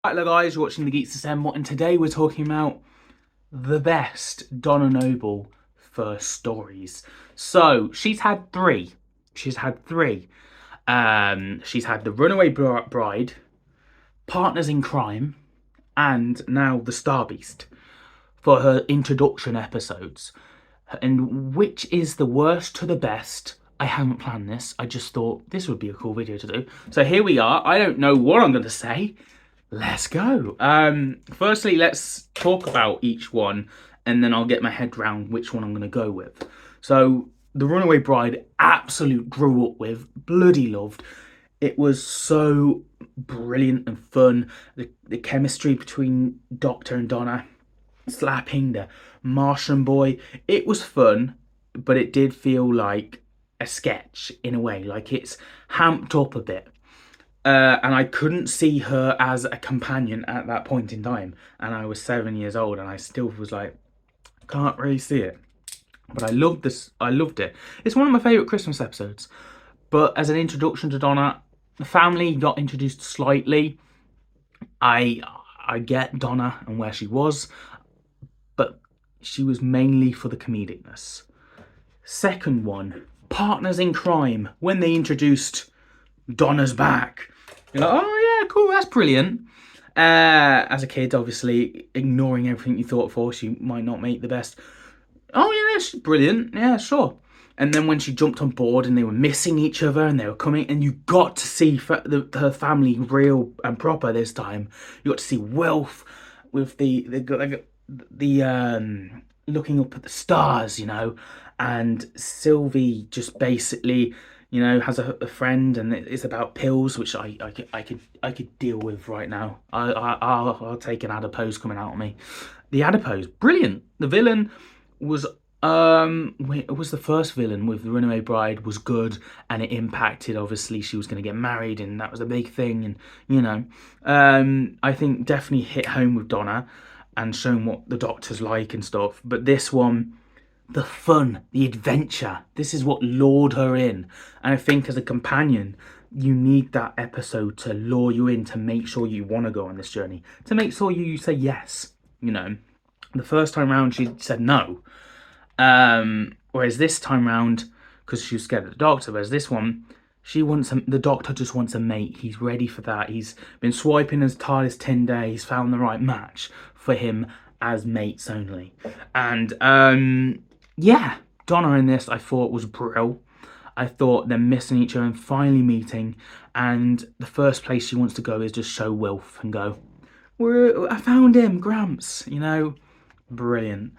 Right, hello guys, you're watching the Geeks Assemble, and today we're talking about the best Donna Noble first stories. So she's had three. She's had three. She's had the Runaway Bride, Partners in Crime, and now the Star Beast for her introduction episodes. And which is the worst to the best? I haven't planned this. I just thought this would be a cool video to do. So here we are. I don't know what I'm going to say. Let's go. Firstly, let's talk about each one, and then I'll get my head round which one I'm going to go with. So, The Runaway Bride, absolute grew up with, bloody loved. It was so brilliant and fun. The chemistry between Doctor and Donna, slapping the Martian boy. It was fun, but it did feel like a sketch in a way. Like it's hamped up a bit. And I couldn't see her as a companion at that point in time. And I was 7 years old, and I still was like, can't really see it. But I loved this. I loved it. It's one of my favourite Christmas episodes. But as an introduction to Donna, the family got introduced slightly. I get Donna and where she was, but she was mainly for the comedicness. Second one, Partners in Crime, when they introduced Donna's back. You're like, oh yeah, cool, that's brilliant. As a kid, obviously, ignoring everything you thought for, she might not make the best. Oh yeah, she's brilliant. Yeah, sure. And then when she jumped on board and they were missing each other and they were coming, and you got to see her family real and proper this time. You got to see Wilf with the looking up at the stars, and Sylvie just basically has a friend, and it's about pills, which I could deal with right now. I'll take an adipose coming out of me. The adipose, brilliant. The villain was it was the first villain with the Runaway Bride was good, and it impacted. Obviously, she was going to get married, and that was a big thing. And I think definitely hit home with Donna, and shown what the Doctor's like and stuff. But this one, the fun, the adventure. This is what lured her in. And I think as a companion, you need that episode to lure you in, to make sure you want to go on this journey, to make sure you say yes. The first time round she said no. Whereas this time round, because she was scared of the Doctor, whereas this one, the Doctor just wants a mate. He's ready for that. He's been swiping as TARDIS Tinder. He's found the right match for him as mates only. And yeah, Donna in this I thought was brilliant. I thought them missing each other and finally meeting, and the first place she wants to go is just show Wilf and go, I found him, Gramps, brilliant.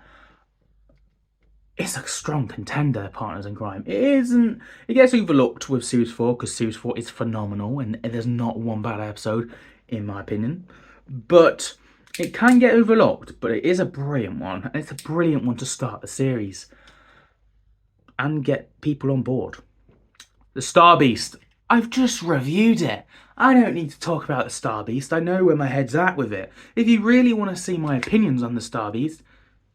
It's a strong contender, Partners in Crime. It gets overlooked with Series 4, because Series 4 is phenomenal, and there's not one bad episode, in my opinion. But it can get overlooked, but it is a brilliant one, and it's a brilliant one to start the series and get people on board. The Star Beast, I've just reviewed it. I don't need to talk about the Star Beast. I know where my head's at with it. If you really want to see my opinions on the Star Beast,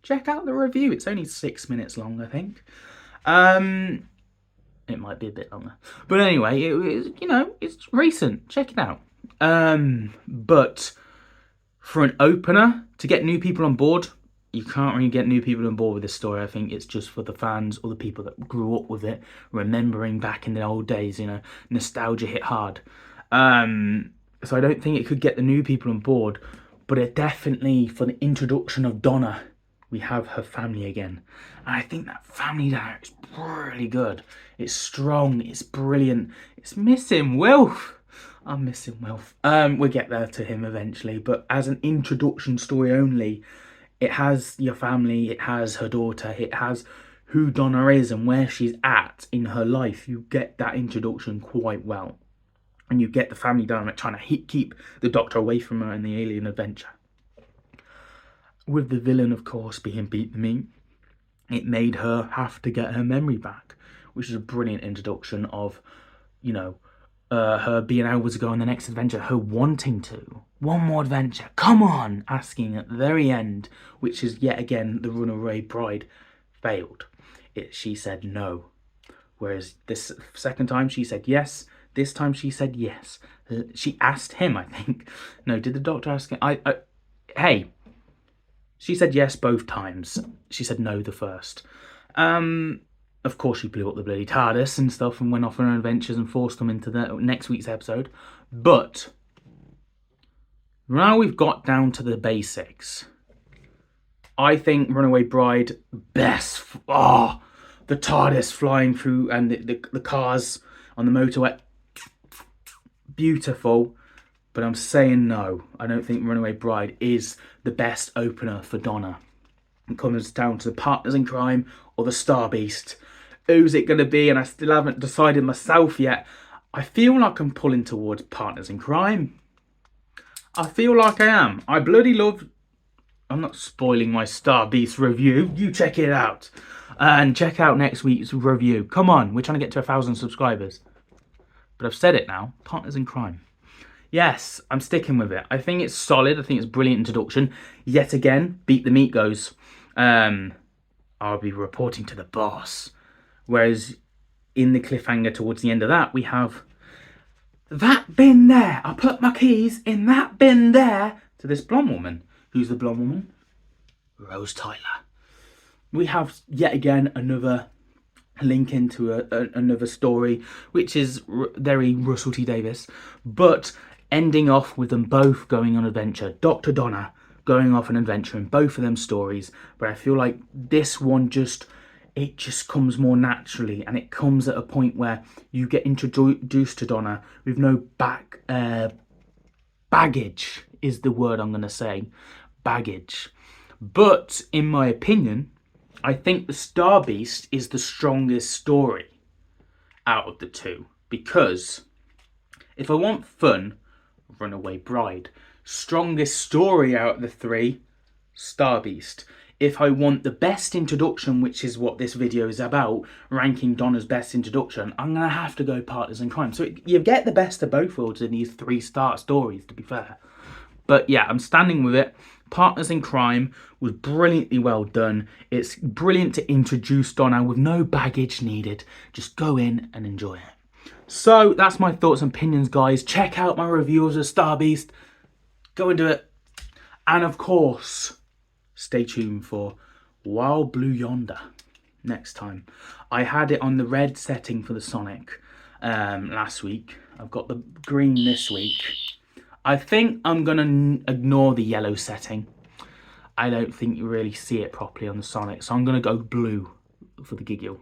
check out the review. It's only 6 minutes long, I think. It might be a bit longer, but anyway, it's recent. Check it out. But for an opener, to get new people on board, you can't really get new people on board with this story. I think it's just for the fans or the people that grew up with it, remembering back in the old days. Nostalgia hit hard. So I don't think it could get the new people on board, but it definitely, for the introduction of Donna, we have her family again. And I think that family there is really good. It's strong, it's brilliant. It's missing Wilf. I'm missing Wilf. We'll get there to him eventually, but as an introduction story only, it has your family, it has her daughter, it has who Donna is and where she's at in her life. You get that introduction quite well. And you get the family dynamic trying to keep the Doctor away from her in the alien adventure. With the villain, of course, being Beat the Meat, it made her have to get her memory back, which is a brilliant introduction of, her being able to go on the next adventure, her wanting to. One more adventure, come on, asking at the very end, which is yet again the Runaway Bride failed. She said no. Whereas this second time she said yes, This time she said yes. She asked him, I think. No, did the doctor ask him? Hey, she said yes both times. She said no the first. Of course, she blew up the bloody TARDIS and stuff and went off on her adventures and forced them into the next week's episode. But now we've got down to the basics. I think Runaway Bride, best. Oh, the TARDIS flying through and the cars on the motorway. Beautiful. But I'm saying no. I don't think Runaway Bride is the best opener for Donna. It comes down to the Partners in Crime or the Star Beast. Who's it going to be? And I still haven't decided myself yet. I feel like I'm pulling towards Partners in Crime. I feel like I am. I bloody love... I'm not spoiling my Star Beast review. You check it out. And check out next week's review. Come on, we're trying to get to 1,000 subscribers. But I've said it now. Partners in Crime. Yes, I'm sticking with it. I think it's solid. I think it's a brilliant introduction. Yet again, Beat the Meat goes, I'll be reporting to the boss. Whereas in the cliffhanger towards the end of that, we have that bin there. I put my keys in that bin there to this blonde woman. Who's the blonde woman? Rose Tyler. We have yet again another link into another story, which is very Russell T Davies, but ending off with them both going on adventure. Dr. Donna going off an adventure in both of them stories, but I feel like this one just comes more naturally, and it comes at a point where you get introduced to Donna with no baggage is the word I'm going to say. Baggage. But in my opinion, I think the Star Beast is the strongest story out of the two, because if I want fun, Runaway Bride. Strongest story out of the three, Star Beast. If I want the best introduction, which is what this video is about, ranking Donna's best introduction, I'm going to have to go Partners in Crime. So you get the best of both worlds in these three start stories, to be fair. But yeah, I'm standing with it. Partners in Crime was brilliantly well done. It's brilliant to introduce Donna with no baggage needed. Just go in and enjoy it. So that's my thoughts and opinions, guys. Check out my review of the Star Beast. Go and do it. And of course, stay tuned for Wild Blue Yonder next time. I had it on the red setting for the Sonic last week. I've got the green this week. I think I'm going to ignore the yellow setting. I don't think you really see it properly on the Sonic. So I'm going to go blue for the giggle.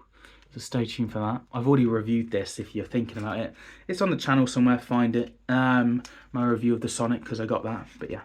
So stay tuned for that. I've already reviewed this if you're thinking about it. It's on the channel somewhere, find it. My review of the Sonic, because I got that. But yeah.